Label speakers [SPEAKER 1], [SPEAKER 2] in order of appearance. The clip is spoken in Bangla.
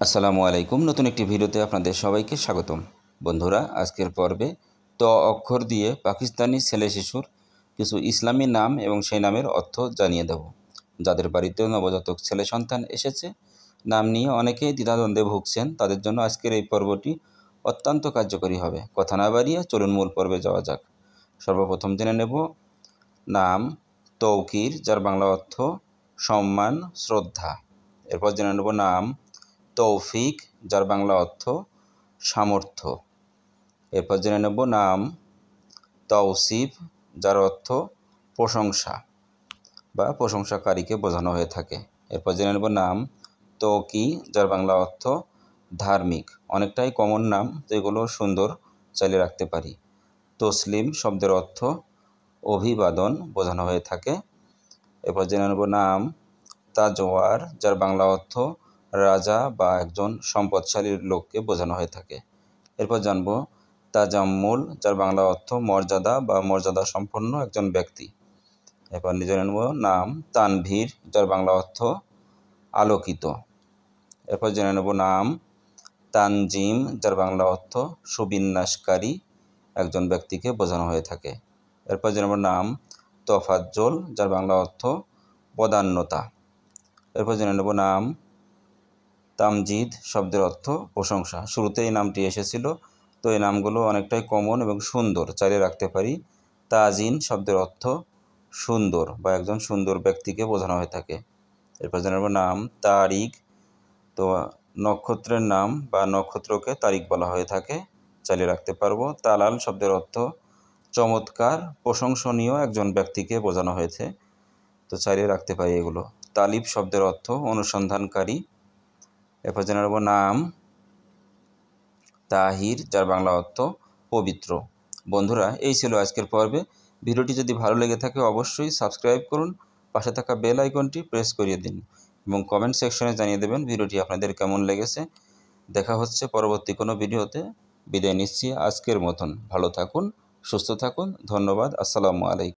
[SPEAKER 1] আসসালামু আলাইকুম। নতুন একটি ভিডিওতে আপনাদের সবাইকে স্বাগতম। বন্ধুরা, আজকের পর্বে ত অক্ষর দিয়ে পাকিস্তানি ছেলে শিশুর কিছু ইসলামী নাম এবং সেই নামের অর্থ জানিয়ে দেব। যাদের বাড়িতে নবজাতক ছেলে সন্তান এসেছে, নাম নিয়ে অনেকেই দ্বিধাদ্বন্দ্বে ভুগছেন, তাদের জন্য আজকের এই পর্বটি অত্যন্ত কার্যকরী হবে। কথা না বাড়িয়ে চলুন মূল পর্বে যাওয়া যাক। সর্বপ্রথম জেনে নেব নাম তৌকির, যার বাংলা অর্থ সম্মান, শ্রদ্ধা। এরপর জেনে নেব নাম তৌফিক, যার বাংলা অর্থ সামর্থ্য। এরপর জেনে নেব নাম তৌসিফ, যার অর্থ প্রশংসা বা প্রশংসাকারীকে বোঝানো হয়ে থাকে। এরপর জেনে নেব নাম তৌকি, যার বাংলা অর্থ ধার্মিক। অনেকটাই কমন নাম, তো এগুলো সুন্দর, চাইলে রাখতে পারি। তসলিম শব্দের অর্থ অভিবাদন বোঝানো হয়ে থাকে। এরপর জেনে নেব নাম তাজওয়ার, যার বাংলা অর্থ রাজা বা একজন সম্পদশালী লোককে বোঝানো হয়ে থাকে। এরপর জানব তাজাম্মুল, যার বাংলা অর্থ মর্যাদা বা মর্যাদা সম্পন্ন একজন ব্যক্তি। এরপর জেনে নেব নাম তানভীর, যার বাংলা অর্থ আলোকিত। এরপর জেনে নেব নাম তানজিম, যার বাংলা অর্থ সুবিন্যাসকারী একজন ব্যক্তিকে বোঝানো হয়ে থাকে। এরপর জেনে নেব নাম তোফাজ্জল, যার বাংলা অর্থ বদান্যতা। এরপর জেনে নেব নাম তামজিদ শব্দের অর্থ প্রশংসা। শুরুতে এই নামটি এসেছিল, তো এই নামগুলো অনেকটাই কমন এবং সুন্দর, চাইলে রাখতে পারি। তাজিন শব্দের অর্থ সুন্দর বা একজন সুন্দর ব্যক্তিকে বোঝানো হয়ে থাকে। এরপর জেনে নেব নাম তারিক, তো নক্ষত্রের নাম বা নক্ষত্রকে তারিক বলা হয়ে থাকে, চাইলে রাখতে পারবো। তালাল শব্দের অর্থ চমৎকার, প্রশংসনীয় একজন ব্যক্তিকে বোঝানো হয়েছে, তো চাইলে রাখতে পারি এগুলো। তালিব শব্দের অর্থ অনুসন্ধানকারী। এরপর জেনে নেব নাম তাহির, যার বাংলা অর্থ পবিত্র। বন্ধুরা, এই ছিল আজকের পর্বে। ভিডিওটি যদি ভালো লেগে থাকে অবশ্যই সাবস্ক্রাইব করুন, পাশে থাকা বেল আইকনটি প্রেস করিয়ে দিন এবং কমেন্ট সেকশনে জানিয়ে দেবেন ভিডিওটি আপনাদের কেমন লেগেছে। দেখা হচ্ছে পরবর্তী কোনো ভিডিওতে। বিদায় নিচ্ছি আজকের মতন। ভালো থাকুন, সুস্থ থাকুন। ধন্যবাদ। আসসালামু আলাইকুম।